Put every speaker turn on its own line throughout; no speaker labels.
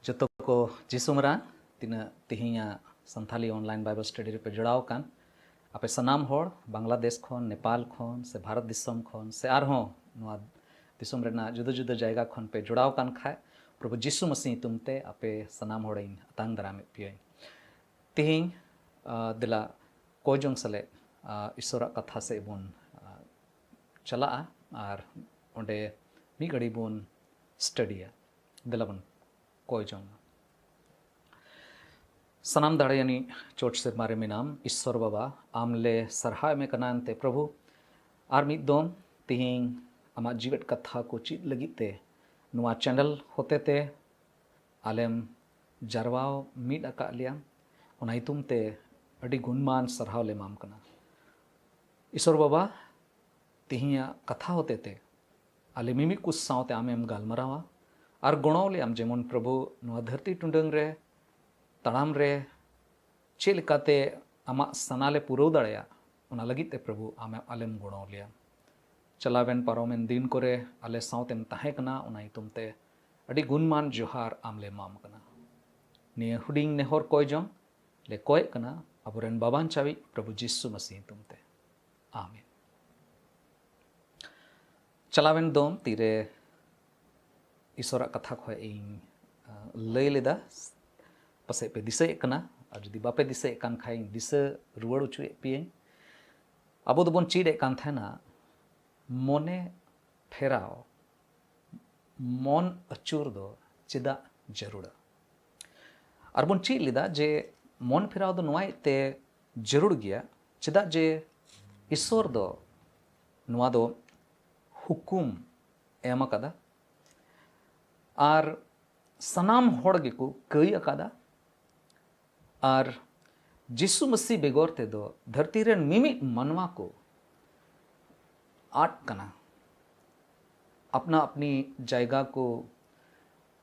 जतो को जिसुमरा तीना तिहिया संथाली ऑनलाइन बाइबल स्टडी रे पे जुड़ाव कान आपे सनाम होड़ बांग्लादेश खन नेपाल खन से भारत दिसम खन से आरहों नोआ दिसम रेना जुदा जुदा जायगा खन पे जुड़ाव कान खाए प्रभु जिसु मसीह तुमते आपे सनाम होड़ इन अतांग दराम पिय तिहिं दिला कोजोंग सले ईश्वरा कथा से बुन चला आर ओंडे मी गड़ी बुन स्टडिया दिला बुन कोजोंग सनाम दाड़ेयानी चोट से मारे में नाम ईश्वर बाबा आमले सरहा में कनानते प्रभु आर मिद दोम तिहिंग आमा जीवट कथा को चीज लगिते नुआ चैनल होते ते आलेम जरवाव मिद अका लिया ओना इतुम ते अडी गुणमान सरहाव ले माम कना ईश्वर बाबा तिहिया कथा होते ते आले मिमी कुछ सावते आमेम गालमरावा आर गुणाव ले आम जेमन प्रभु नुआ धरती टुंडंग रे तड़ाम रे चेलकाते आमा सनाले पुरव दाड़ेया उना लगिते प्रभु आमे आलेम गुणाव लिया चलावेन पारोमेन दिन करे आले सावतेम ताहे कना उना इतुमते अडी गुणमान जोहार आमले माम कना निया हुडिंग नेहर कोयजों ले कोय कना अबुरेन बाबान चावी प्रभु जिसु मसीह तुमते आमीन चलावेन दोम तीरे ईश्वरा कथा खोय इन लय लेदा पसे पे दिसे कना और जदि बापे दिसे कान खाई दिसे रुवाड़ उचुए पिए अबो दोबन चीड कान थाना मोने फेराव मन अचूर दो चिदा जरूर और बन चीड लेदा जे मन फेराव दो नोआई ते जरूर गया चिदा जे ईश्वर दो नोआ दो हुकुम एम अकादा और सनाम होड़ गेको कई अकादा और जिसु मसीह बेगोर ते दो धरती रेन मिमिट मनवा को आट कना अपना अपनी जायगा को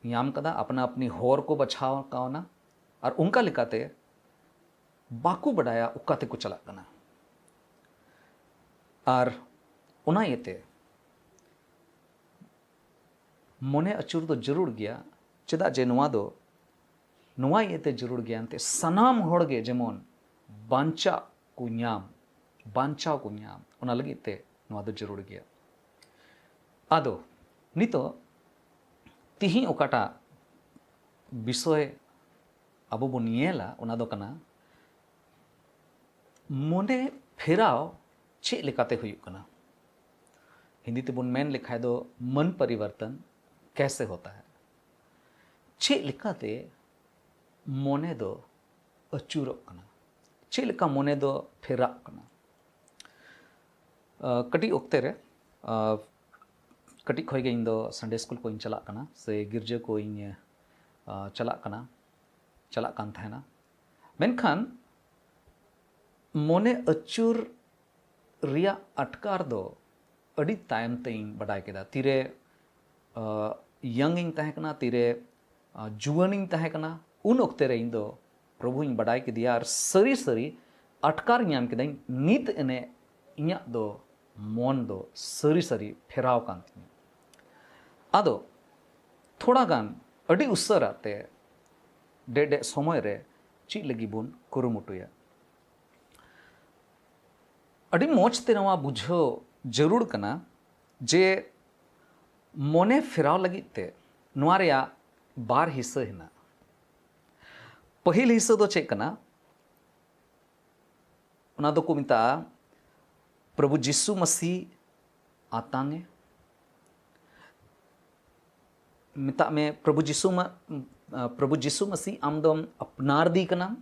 याम कदा अपना अपनी होर को बचाव कावना और उनका लिकाते बाकू बढ़ाया उकाते को चला कना और उना येते मोने अचूर दो जरूर गया चेदा जे नुआ दो नुआ येते जरूर गया अंते सनाम होड़गे जेमोन बांचा को न्याम उना लगिते नुआ दो जरूर गया आदो नितो तिही ओकाटा विषय अबो बन येला उना दो कना मोने फेराव चे लेकाते हुयुक कना हिंदी ते बुन मेन लिखाय दो मन परिवर्तन कैसे होता है चे लिकाते मोने दो अचूरक कना चे लिका मोने दो फेराक कना कटी ओक्ते रे कटी खोय गे इन दो संडे स्कूल को इन चला कना से गिरजे को इन चला कान थाना मेनखान मोने अचूर रिया अटकार दो अड़ी तायम ते इन बडाय केदा तीरे यंग इन ताहे कना तीरे जुवन इन ताहे कना उन ओक्ते रे इन दो प्रभु इन बडाय के दिया और सरी सरी अटकार न्याम के दाइन नीत एने इन्या दो मन दो सरी सरी फेराव कान थी आदो थोड़ा गान अड़ी उसर आते डे समय रे ची लगी बुन कुरुमुटुया अड़ी मोच ते नवा बुझो जरूर कना जे मोने फेराव लगी ते नुआरिया बार हिस्सा हिना पहिल हिस्सा दो चेक कना उना दो को मिता प्रभु जिसु मसीह आतांगे मिता में प्रभु जिसु मसीह आमदम अपनार दी कना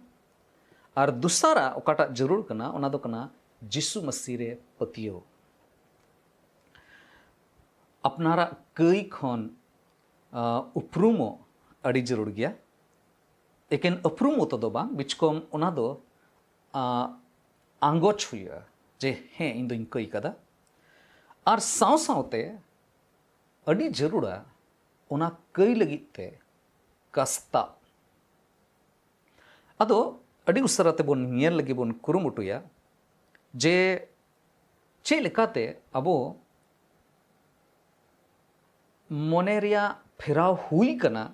और दूसरा ओकाटा जरूर कना उना दो कना जिसु मसीह रे पतियो अपनारा कई खन उपरूमो अड़ी जरूर गया लेकिन उपरूमो तो दो बांग बिचकोम उना दो आंगोच हुआ जे हैं इन दो इन कई कदा और साव सावते अड़ी जरूरा उना कई लगिते कस्ता अदो अड़ी उसराते बोन नियर लगी बोन कुरुमुटुया जे चे लेकाते अबो मोनेरिया फेराव हुई कना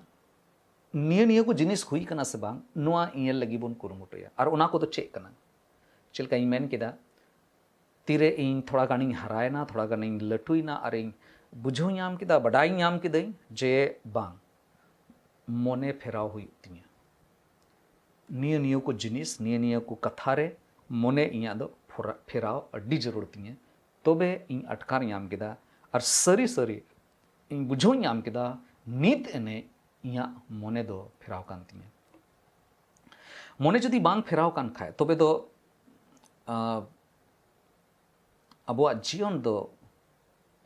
निया निया को जिनिस हुई कना से बांग नुआ इयल लगी बोन कुरुमुटुया और उना को तो चेक कना चिलका इन मेन केदा तीरे इन थोड़ा गानी हरायना थोड़ा गानी लटुइना और इन बुझो नाम केदा बडाई नाम केदई जे बांग मोने फेराव हुई तिया निया निया को जिनिस निया निया को कथा रे मोने इया दो फेराव अड्डी जरूर तिया तोबे इन अटकार नाम केदा और सरी सरी इन बुझो नाम केदा नीत एने इया मोने दो फेराव कान तिया मोने जदि बांग फेराव कान खाए तोबे दो अबुआ जीवन दो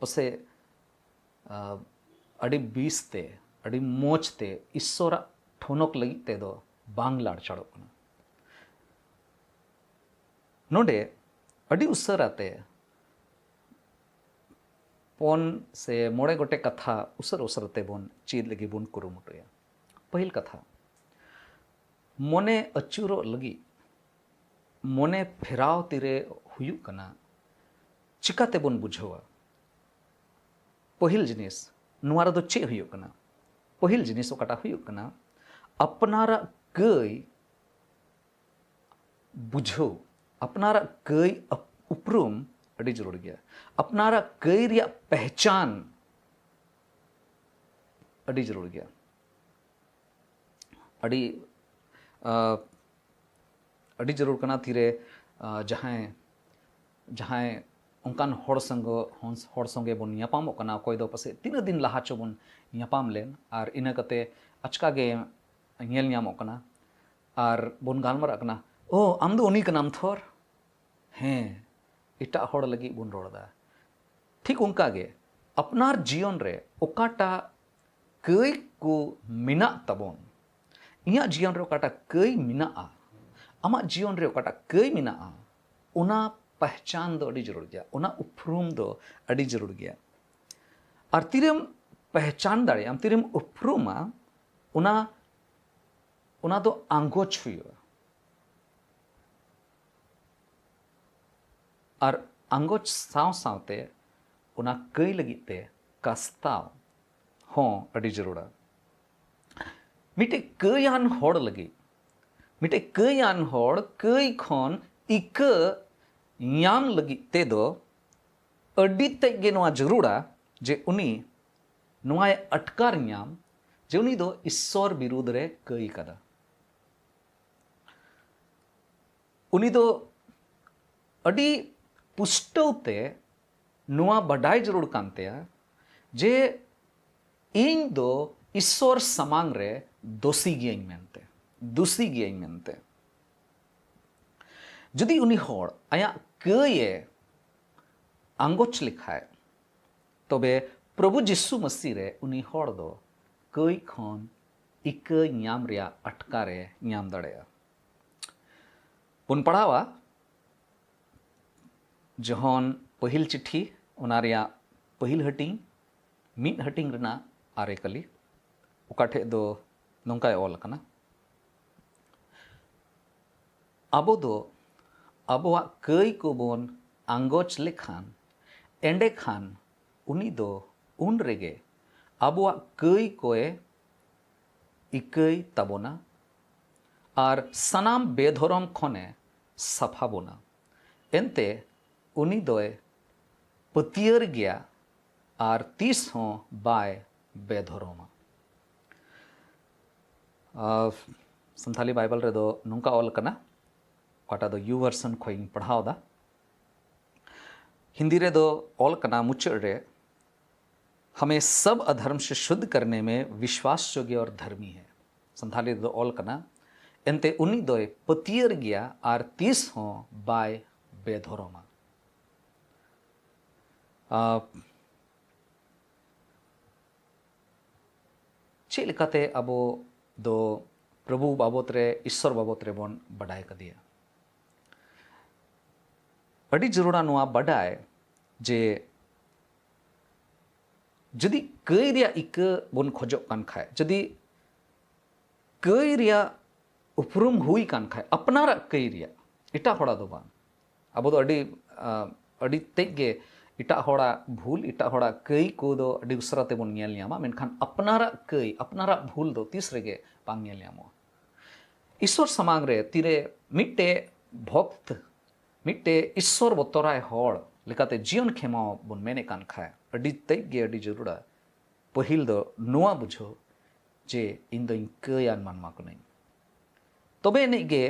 पसे अड़ी बीसते अड़ी मोचते ईश्वर ठोनक लगित ते दो बांग लाड़ चढ़ो कना नोडे अड़ी उसराते पोन से मोड़े गोटे कथा उसरते बोन चीद लगी बोन कुरुमुटुया पहिल कथा मोने अचूरो लगी मोने फेराव तीरे हुयु कना चिकाते बोन बुझवा पहिल जिनिस नुआ रे दो चे हुयु कना पहिल जिनिस ओकाटा हुयु कना अपनारा गई बुझो अपनारा गई उपरूम अड़ी जरूर गया अपनारा गई रिया पहचान अड़ी जरूर गया अड़ी अड़ी जरूर कना तीरे जहां जहां उनकान होड़ संगे बोन यापामो कना कोई दो पसे तीन दिन लहा चो बोन यापाम लेन और इना कते अचका गे नेल न्यामो कना और बोन गालमरा कना ओ आम दो उनी कनाम थोर हें इटा होड़ लगी बोन रोड़ा ठीक उनका गे अपनार जीवन रे ओकाटा कई को मिना तबोन इया जीवन रे ओकाटा कई मिना आमा जीवन रे ओकाटा कई मिना उना पहचान दो अड़ी जरूर गया उना उपरूम दो अड़ी जरूर गया और तीरेम पहचान दाड़े आम तीरेम उपरूमा उना उना दो आंगोच हुआ और आंगोच साव सावते उना कई लगिते कस्ताव हों अड़ी जरूरा मिटे कईयान होड़ लगी मिटे कईयान होड़ कई खन इक याम लगी ते दो अड़ी तेगे नोआ जरूरा जे उनी नोआए अटकार याम जे उनी दो ईश्वर विरुद्ध रे कई कदा उनी दो अड़ी पुष्टौते नोआ बडाई जरूर कांते जे इन दो ईश्वर समांग रे दोषी गियाई मेनते दोषी गियाई मेनते जदि उनी होड़ आया कये आंगोच लिखाए तबे प्रभु जिसु मसीह रे उनी होड़ दो कई खन इक न्याम रिया अटकारे न्याम दड़ेया पुन पढ़ावा जहन पहिल चिट्ठी उना रिया पहिल हटिंग मिद हटिंग रना आरे कली उकाठे दो नोंकाय ऑल कना अबो दो अबोआ कई को बोन आंगोच लेखान एंडे खान उनी दो उन रेगे अबोआ कई कोए इकई तबोना और सनाम बेधरम खने सफा बोना एनते उनी दोए पतियर गया और 30 हों बाय बेधरोमा संथाली बाइबल रे दो नुंका ऑल कना काटा दो यू वर्सन खोइंग पढ़ाओ दा हिंदी रे दो ऑल कना मुचड़ रे हमें सब अधर्म से शुद्ध करने में विश्वास योग्य और धर्मी है संथाली दो ऑल कना एनते उनी दोए पतियर गया और 30 हों बाय बेधरोमा चे लिकाते अबो दो प्रभु बाबत रे ईश्वर बाबत रे बोन बडाय कदिया अड़ी जरूरा नुआ बडाय जे जदि कई रिया इक बोन खोजो कान खाए जदि कई रिया उपरुम हुई कान खाए अपनारा कई रिया इटा होड़ा दो बान अब दो अड़ी तेगे इटा होड़ा भूल इटा होड़ा कई को दो अडी उसरा ते बोन नेल ᱧᱟᱢᱟ मेनखान अपनारा कई अपनारा भूल दो तीस रेगे बांग नेल ᱧᱟᱢᱚᱜᱼᱟ ईश्वर समांग रे तीरे मिट्टे भक्त मिट्टे ईश्वर बतराय होड़ लेकाते जीवन खेमा बोन मेने कान खाय अडी तैग गे अडी जरूरा पहिल दो नोआ बुझो जे इन दो कयान मानमा को नहीं तबे ने गे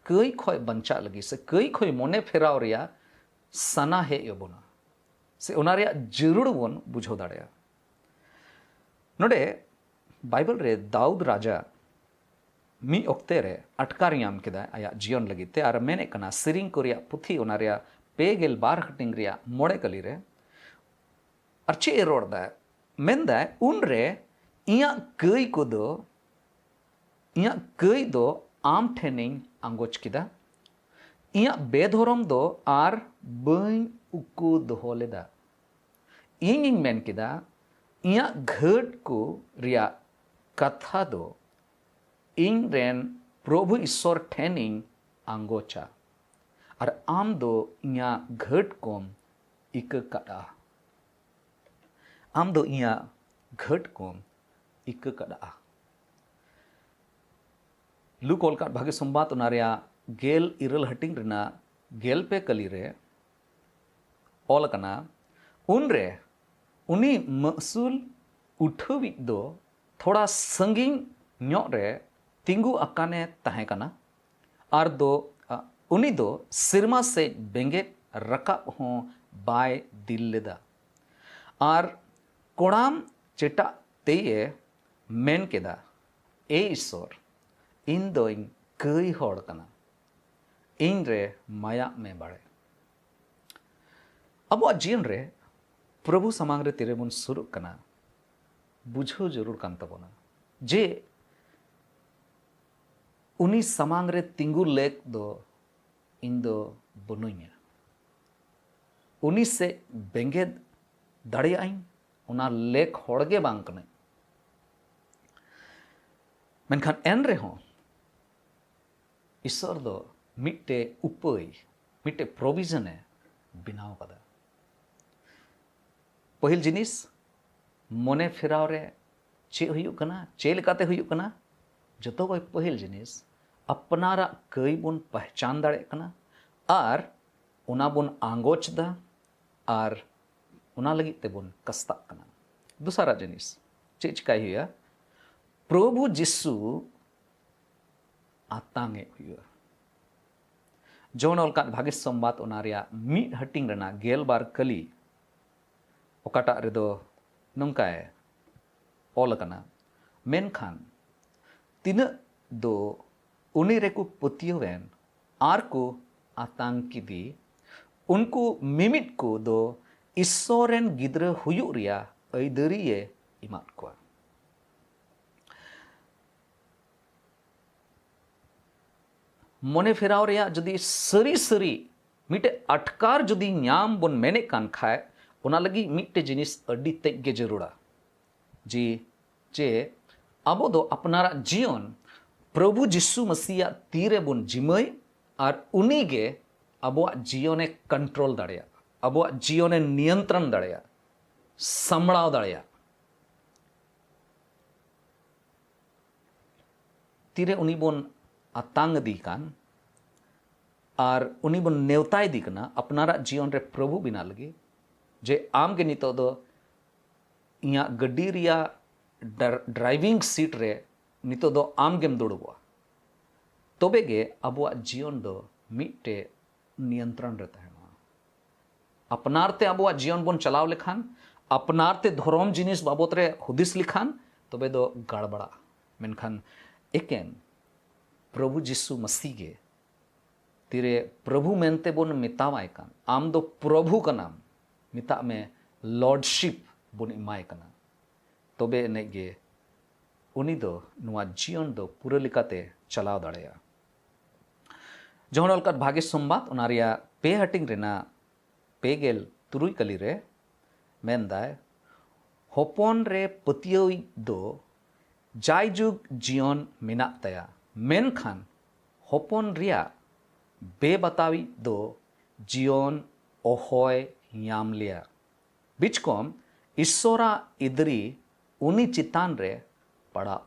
कई खोय बंचा लगी से कई खोय मोने फेराव रिया सना हे यबोना से ओना रिया जरूर बोन बुझो दाड़ेया नोडे बाइबल रे दाऊद राजा मी ओक्ते रे अटकार याम केदा आया जीवन लगिते आर मेने कना सिरिंग को रिया पुथी ओना रिया पेगेल बार हटिंग रिया मोड़े कली रे अर्चे रोड दा मेंदा उन रे इया कई को दो इया कई दो आम ठेनिंग आंगोच किदा इया बेधोरम दो आर बई उकु दोहो लेदा इन मेन किदा इया घट को रिया कथा दो इन रेन प्रभु ईश्वर ठेनिंग आंगोचा और आम दो इया घट कोम इक कड़ा आम दो इया घट कोम इक कड़ा लू कोलकाट भागे संबात उनारिया गेल इरल हटिंग रेना गेल पे कली रे ऑल कना उन रे उनी महसूल उठवी दो थोड़ा संगिंग ᱧᱚᱜ रे तिंगु अकाने तहे कना आर दो उनी दो सिरमा से बेंगे रका हो बाय दिल लेदा आर कोड़ाम चेटा तेये मेन केदा ए ईश्वर इन दो इन कई होड़ कना इन रे माया में बाड़े अब जीवन रे प्रभु समांग रे तेरे बुन सुरु कना बुझो जरूर कान तबोना जे उनी समांग रे तिंगु लेक दो इन दो बनुइया उनी से बेंगे दाड़े आइन उना लेक होड़गे बांग कने मेनखान एन रे हो ईश्वर दो मिट्टे उपय मिट्टे प्रोविजन है बिनाव कदा पहिल जिनिस मोने फेराव रे चे हुयुक कना चे लेकाते हुयुक कना जतो कोई पहिल जिनिस अपनारा कई बुन पहचान दाड़े कना आर उना बुन आंगोच दा आर उना लगी ते बुन कस्ता कना दूसरा जिनिस चे चिकाई हुआ प्रभु जिसु आतांगे हुआ जोन ओलका भागे संबात उनारिया मीट हटिंग रना गेल बार कली ओकाटा रेदो नंकाय ऑल कना मेनखान तीन दो उनी रेकु पतियोवेन आर को आतंकी दी उनको मिमिट को दो ईश्वरेन गिद्र हुयु रिया ऐदरिये इमात को मोने फेराव रिया जदी सरी सरी मिटे अटकार जदी न्याम बोन मेने कान खाए उना लगी मिटे जिनिस अड्डी तेग गे जरूरा जी जे अब दो अपनारा जीवन प्रभु जिसु मसीहा तीरे बुन जिमय और उनी गे अब जीवने कंट्रोल दाड़िया अब जीवने नियंत्रण दाड़िया संभलाव दाड़िया तीरे उनी बुन आतांग दी कान और उनी बुन नेवताय दी कना अपनारा जीवन रे प्रभु बिना लगी जे आम के नितो दो इया गड्डी रिया ड्राइविंग सीट रे नितो दो आम गेम दुड़बा तबे गे अब जीवन दो मिट्टे नियंत्रण रे तहना अपनारते अब जीवन बन चलाव लेखान अपनारते धर्म जिनिस बाबत रे हुदिस लिखान तबे दो गड़बड़ा मेनखान एकेन प्रभु जिसु मसीह गे तीरे प्रभु मेनते बन मितावाय कान आम दो प्रभु का नाम मिता में लॉर्डशिप बन इमाय काना तबे एने गे उनी दो नुआ जीवन दो पूरा लिकाते चलाव दाड़ेया जौन अलकत भागे संबात उनारिया पे हटिंग रेना पे गेल तुरुई कली रे मेनदाय होपन रे पतियोई दो जायजुग जीवन मेना तया मेनखान होपन रिया बेबतावी दो जीवन ओहोय याम लिया बिचकोम ईश्वरा इदरी उनी चितान रे पड़ा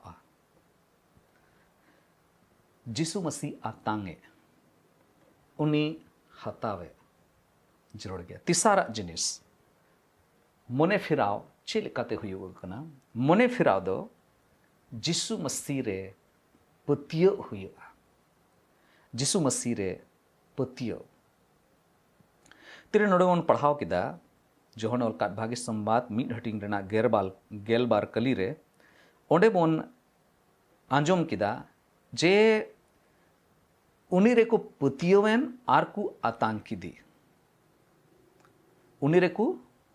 जिसु मसीह आतांगे उनी हतावे जरूर गया। तीसरा जिनिस मने फिराव चे लेकाते हुयुग कना मने फिराव दो जिसु मसीह रे पतियो हुयुगा जिसु मसीह रे पतियो तेरे नोडे पढ़ाव किदा जोहन और काट भागी संवाद मीट हटिंग रेना गेलबार कली रे ओंडे बोन आंजोम किदा जे उनी रे को पतियोवेन आर को आतंकी उनी रे को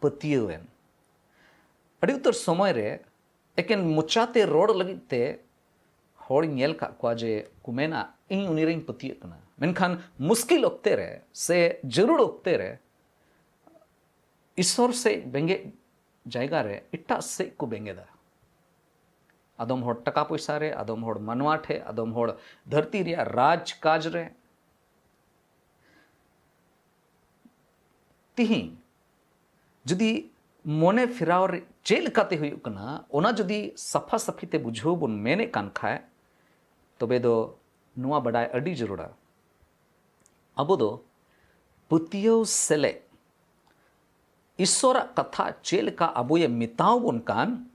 पतियोवेन अड़ी उतर समय रे एकेन मुचाते रोड लगिते होड़ नेल का क्वा जे कुमेना इन उनी रे पतिय कना मेनखान मुश्किल ओक्ते रे से जरूर ओक्ते रे ईश्वर से बेंगे जायगा रे इट्टा से को बेंगेदा आदम होड़ टका पैसा रे आदम होड़ मनवा ठे आदम होड़ धरती रिया राज काज रे तिही जुदी मने फिराव रे चेल काते हुई कना ओना जुदी सफा सफीते बुझो बुन मेने कान खाए तबे दो नुआ बडाय अडी जरूरा अबो दो पुतियो सेले ईश्वरा कथा चेल का अबो ये मिताव बुन कान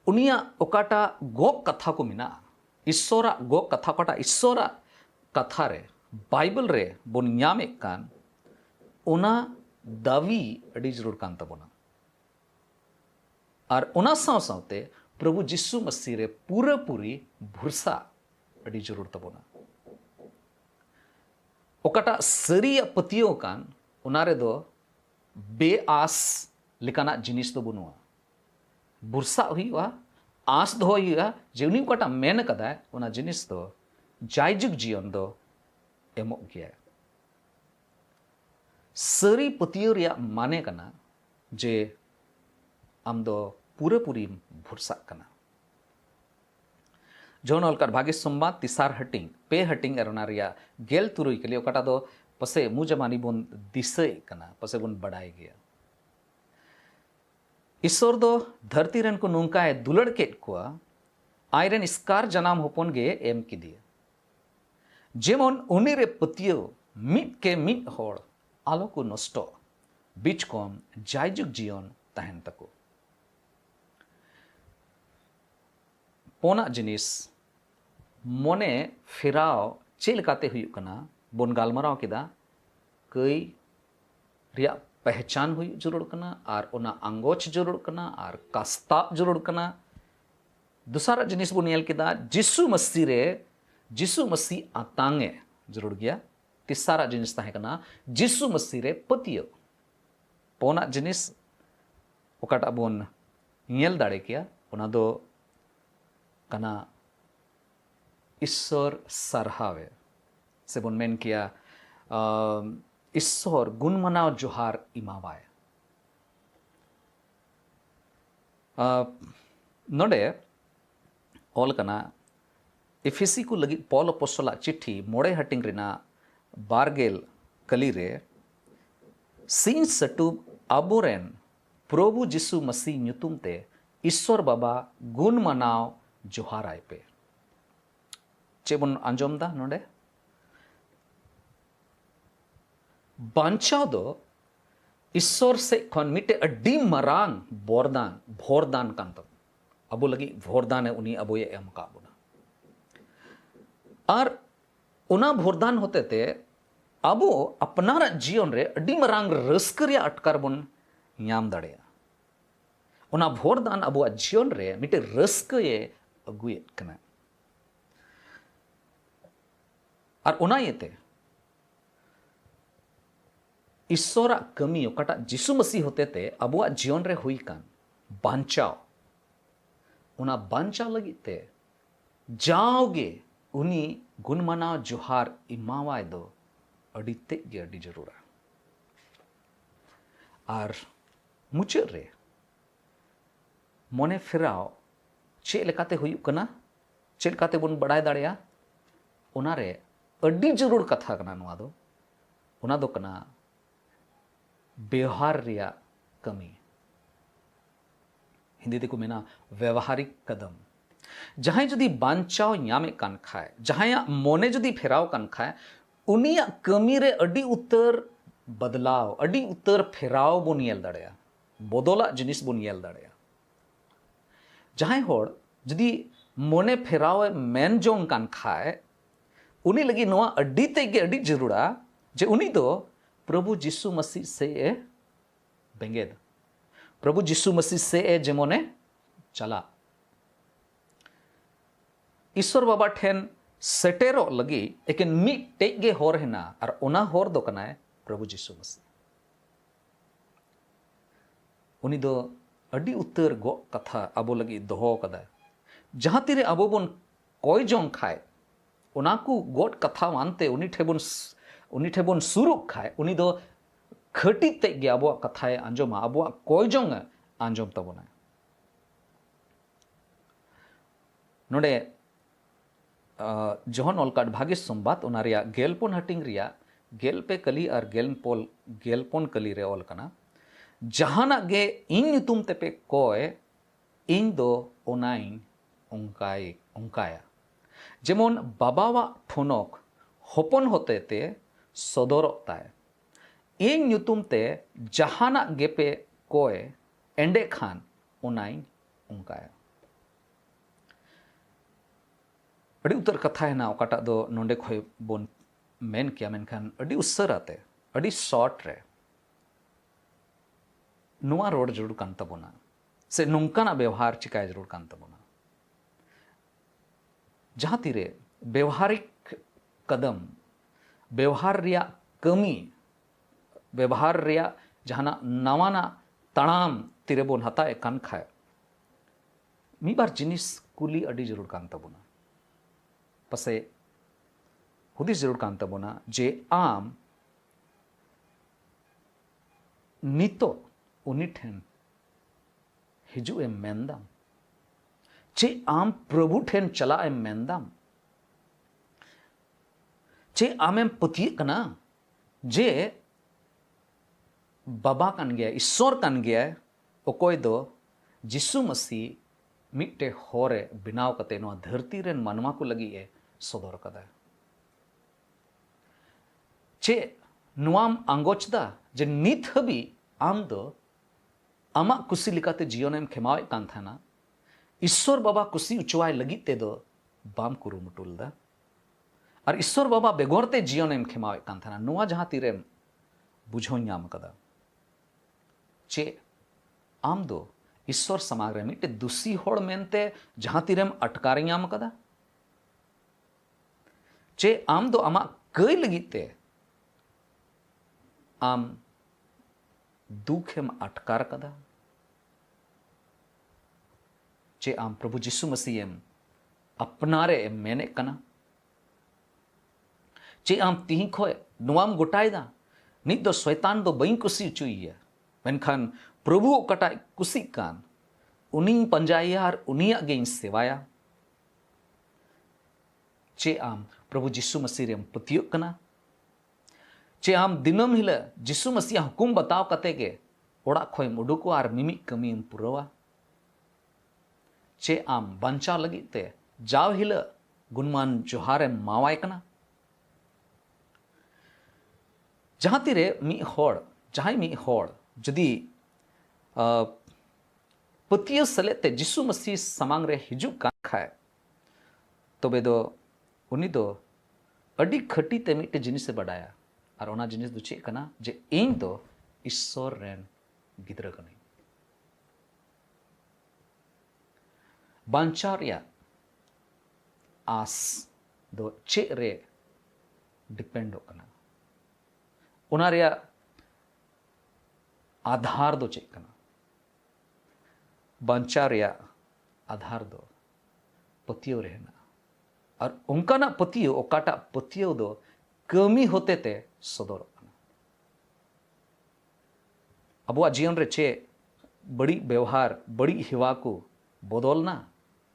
उनिया ओकाटा गोक कथा को मिना ईश्वरा गोक कथा कोटा ईश्वरा कथा रे बाइबल रे बुन न्यामे कान उना दावी अडी जरूर कान तबोना और उना साव सावते प्रभु जिसु मसीह रे पूरा पूरी भरसा अडी जरूर तबोना ओकाटा सरिया पतियो कान उनारे दो बेआस लिकाना जिनिस दो बुनुआ भरसा हुआ आस दो हुआ जेवनी ओकाटा मेन कदा उना जिनिस दो जायजुग जीवन दो एमो गया सरी पतियो रिया माने कना जे आम दो पूरे पूरी भरसा कना जोन अलकार भागे संवाद तिसार हटिंग पे हटिंग एरोना रिया गेल तुरुई के लिए ओकाटा दो पसे मुजमानी बोन दिसई कना पसे बोन बड़ाई गया ईश्वर दो धरती रन को नुंकाए दुलड़ के कुआ आयरन इसकार जनाम होपन गे एम की दिया जेमन उनी रे पतियो मिट के मिट होड़ आलो को नष्टो बीच कोम जायजुग जीवन तहन तको पोना जिनिस मने फिराव चेल काते हुई कना बोन गालमराव किदा कई रिया पहचान हुई जरूर कना और ओना अंगोच जरूर कना और कास्ता जरूर कना दूसरा जिनिस बोन नेल किदा जिसु मसीह आतांगे जरूर गया तीसरा जिनिस ताहे कना जिसु मसीह रे पतियो पोना जिनिस ओकाटा बोन नेल दाड़े किया ओना दो कना ईश्वर सरहावे से बोन मेन किया ईश्वर गुण मनाव जोहार इमावाय नोडे ऑल कना एफिसी को लगी पॉल अपोस्टल चिट्ठी मोड़े हटिंग रेना बारगेल कली रे सिंह सटुब अबोरेन प्रभु जिसु मसीह ᱧᱩᱛᱩᱢ ते ईश्वर बाबा गुण मनाव जोहार आय पे चेबन आंजोम दा नोडे बांचाव दो ईश्वर से खन मिटे अड्डी मरांग भोरदान कांत अबो लगी भोरदान है उनी अबो ये एम का बुना और उना भोरदान होते ते अबो अपनारा जीवन रे अड्डी मरांग रस्करिया अटकार बन ᱧᱟᱢ दाड़ेया उना भोरदान अबो जीवन रे मिटे रस्क ये अगुयेत कना और उना येते ईश्वरा कमी ओकाटा जिसु मसीह होते ते अबुआ जीवन रे हुई कान बांचाव उना बांचाव लगी ते जाओगे उनी गुणमना जोहार इमावाय दो अडिते गे अडी जरूरा और मुचाद रे मने फिराव चे लेकाते हुई कना चे लेकाते बन बड़ाय दाड़ेया उना रे अडी जरूर कथा कना नुआ दो उना दो कना व्यवहार रिया कमी, हिंदी तेको मेना व्यवहारिक कदम। जहां जुदी बांचाव नामे कान खाए, जहां मोने जुदी फेराव कान खाए, उनिया कमी रे अडी उतर बदलाव, अडी उतर फेराव बोन येल दाड़ेया, बदला जिनिस बोन येल दाड़ेया। जहां होड़ जुदी मोने फेराव मेन जोंग कान खाए, उनी लगी नोआ अडी तेगे अडी जरूरा जे उनी दो प्रभु जीसु मसीह से ए बेंगेद, प्रभु जीसु मसीह से ए जेमोने चला। ईश्वर बाबा ठेन सेटेरो लगी एकेन मिट टेगे होर हेना, और ओना होर दो कनाए प्रभु जीसु मसीह। उनी दो अडी उतर गो कथा अबो लगी दोहो कदा। जहां तीरे अबो बोन कोई जोंग खाए, उनाकू गोट कथा मानते उनी ठेबोन सुरुक खाए, उनी दो खटी तेगे अबो कथाए आंजोमा, अबो कोई जोंग आंजोम तबोना। नोडे जोहन ओलकाट भाग्य संबाद ओना रिया गेलपोन हटिंग रिया गेलपे कली और गेलपोन कली रे ओल कना, जहाना गे इन ᱧᱩᱛᱩᱢ तेपे कोय इन दो ओनाइन उंकाया। जेमन बाबावा ठोनक होपन होते ते सदरक ताय, इन ᱧᱩᱛᱩᱢ ते जहाना गेपे कोय एंडे खान ओनाइन उंकाया। अड़ी उतर कथा है ना ओकाटा दो नोंडे खोय बोन मेन किया, मेनखान अड़ी उसराते अड़ी शॉर्ट रे नुआ रोड जरूर कान तबोना, से नुंकाना व्यवहार चिकाय जरूर कान तबोना। जहां तीरे व्यवहारिक कदम, व्यवहार रिया कमी, व्यवहार रिया जहाना नवाना तणाम तीरे बोन हताए कान खाए, मी बार जिनिस कुली अड़ी जरूर कान तबोना, पसे हुदिस जरूर कान तबोना जे आम नितो उनी ठेन हिजू एम मेंदाम, चे आम प्रभु ठेन चला एम मेंदाम, चे आम एम पतिये कना जे बाबा कान गया, ईश्वर कान गया ओकोय दो जीसु मसीह मिट्टे होरे बिनाव कते नोआ धरती रेन मानवा को लगी ए सदर कदा। चे नुआम आंगोचदा जे नित हबी आम दो आमा कुसी लिकाते जीवनेम खेमावे कान थाना, ईश्वर बाबा कुसी उचवाय लगी ते दो बाम कुरुमुटुल दा, और ईश्वर बाबा बेगोरते जीवनेम खेमावे कान थाना, नुआ जहां तीरेम बुझो ᱧᱟᱢ कदा चे आम दो ईश्वर समाग रे मिटे दुसी होड़ मेनते जहां तीरेम अटकार ᱧᱟᱢ कदा, चे आम दो आमा कई लगिते आम दुखेम अटकार कदा, चे आम प्रभु जीसु मसीह एम अपनारे एम मेने कना, चे आम तीही खोय नुआम गोटायदा नित दो शैतान दो बई कुसी चुईया, मेनखान प्रभु ओकटा कुसी कान उनी पंजाया और उनिया गेइन सेवाया। चे आम प्रभु जीसु मसीह रेम पतियो कना, चे आम दिनम हिला जीसु मसीह हुकुम बताव कते के ओड़ा खोय उडुको और मिमी कमीम पुरवा। चे आम बंचा लगिते जाव हिला गुणमान जोहारे मावाय कना। जहां तीरे मी होड़ जदी पतियो सलेते जीसु मसीह समांग रे हिजू कान खाए, तबे दो उनी दो अडी खटी ते मिटे जिनिस बडाया, और ओना जिनिस दो चे कना जे इन दो ईश्वर रेन गिदरा कने। बांचारिया आस दो चे रे डिपेंडो कना, ओना रिया आधार दो चे कना, बांचारिया आधार दो पतियो रहना, और उनका पतियो ओकाटा पतियो दो कमी होते ते सदर कना। अबुआ जीवन रे चे बड़ी व्यवहार बड़ी हिवा को बदलना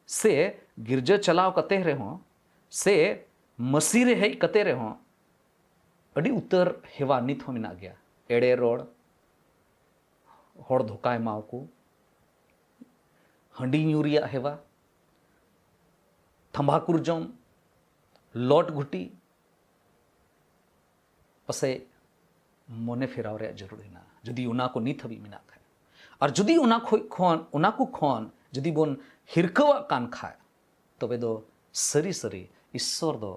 से गिरजा चलाव कते रहो से मसीह रे हेज कते रहो अड़ी उतर हेवा नित हो मिना गया, एड़े रोड हर धोखा एमावको हंडी ᱧᱩ ᱨᱮᱭᱟᱜ हेवा तंबाकू जम लॉट घुटी पसे मने फेराव रे जरूर हेना जुदी उना को नित हबी मेना खाय और जुदी उना को खन जुदी बन हिरकवा कान खाय तबे दो सरी सरी ईश्वर दो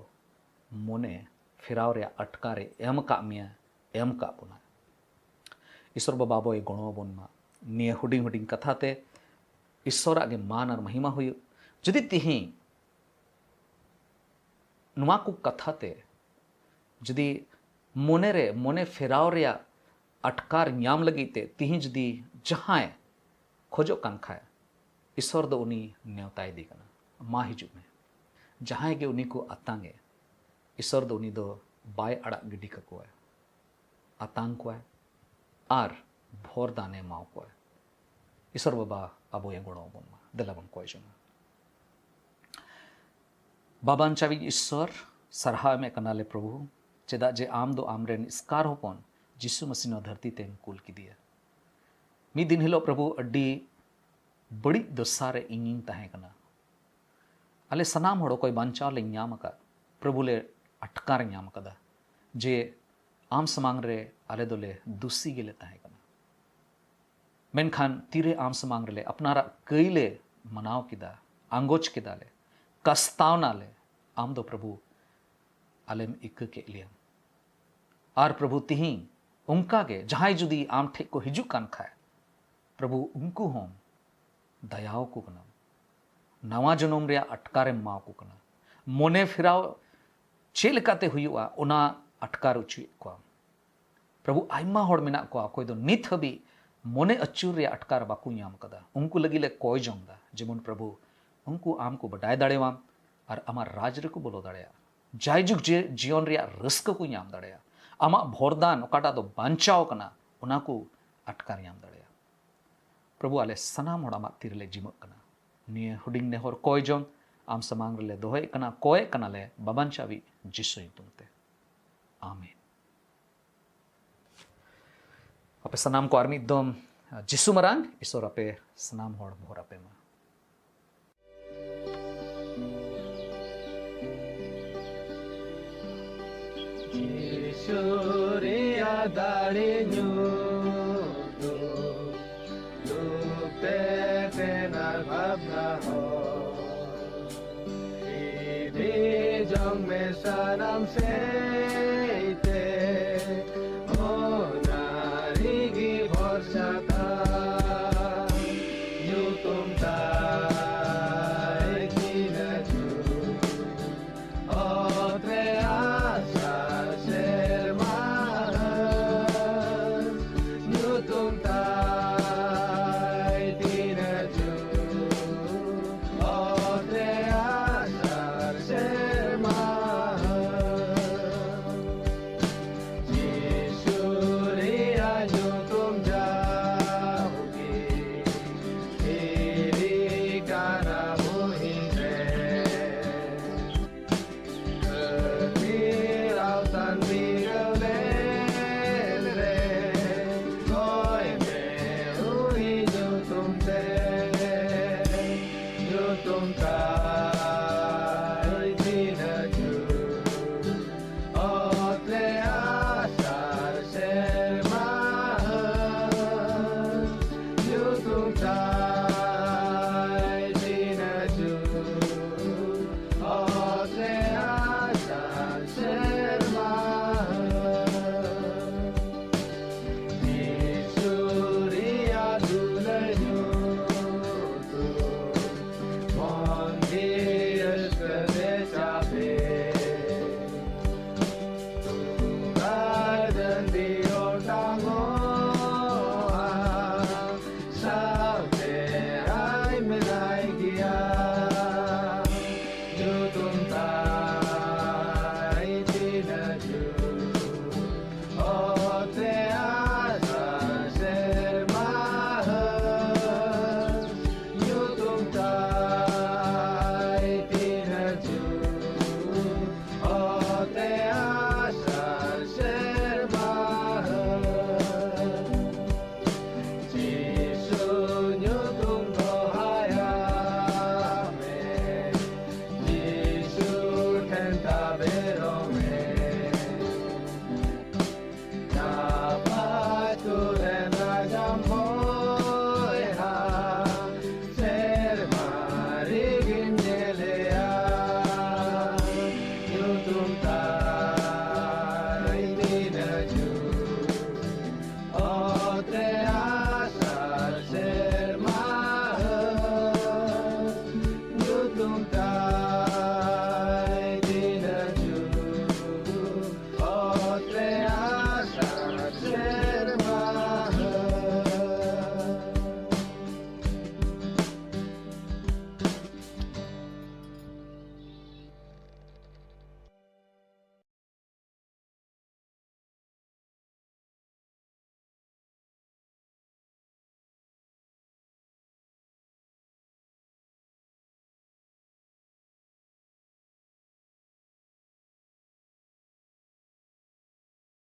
मने फेराव रे अटकारे एम का मिया एम का बोना ईश्वर बाबा बो गणो बन मा निये हुडिंग हुडिंग कथाते ईश्वर आगे मान और महिमा हुई जुदी तिही नुआ को कथाते जुदी मने फेराव रे अटकार ᱧᱟᱢ लगी ते तिही जुदी जहां खोजो कान खाय ईश्वर दो उनी नेवताय दी कना मा हिजु में जहां गे उनी को अतांगे ईश्वर दो उनी दो बाय अड़ा गिडी ककोय अतांग कोय आर भोर दाने माव कोय ईश्वर बाबा अबो ये गणो बन दला बन कोय जन बाबान चावी ईश्वर सरहा में कनाले प्रभु चेदा जे आम दो आमरेन स्कार होपन जिसु मसीह धरती ते कुल की दिया मी दिन हिलो प्रभु अड्डी बड़ी दसारे इंगिंग ताहे कना अले सनाम होड़ो कोई बांचाव ले ᱧᱟᱢ का प्रभु ले अटकार ᱧᱟᱢ कदा जे आम समांग रे अले दोले दुसी गेले ताहे कना मेनखान तीरे आम समांग रे अपनारा कईले मनाव किदा आंगोच किदा ले कस्तावना ले आम दो प्रभु आलेम इक के लिया आर प्रभु तिही उनका के जहां जुदी आम ठेक को हिजु कान खाए प्रभु उनको होम दयाओ को कना नवा जनम रे अटकारे माव को कना मोने फिराव चेलकाते हुआ उना अटकार उची को प्रभु आयमा होड़ मेना को कोई दो नित हबी मोने अचूर रे अटकार बाकू ᱧᱟᱢ कदा उनको लगी ले कोय जोंदा जेमन प्रभु उनको आम को बडाय दाड़ेवाम और आमा राज रे को बोलो दाड़ेया जायजुग जीवन रे रस्क को ᱧᱟᱢ दाड़ेया आमा भोरदान ओकाटा दो बांचाव कना उना को अटकार ᱧᱟᱢ दाड़ेया प्रभु आले सनाम होड़ा मा तिरले जिमक कना निये हुडिंग ने होर कोय जों आम समांग रे दोहे कना कोय कना ले बाबान चावी जिसु तुमते आमीन अपे सनाम को आर्मी दम जिसु मरांग ईश्वर अपे सनाम होड़ भोर अपे मा
Surya dari nyudu Lupe tenar babna ho Hidi jong me sanam se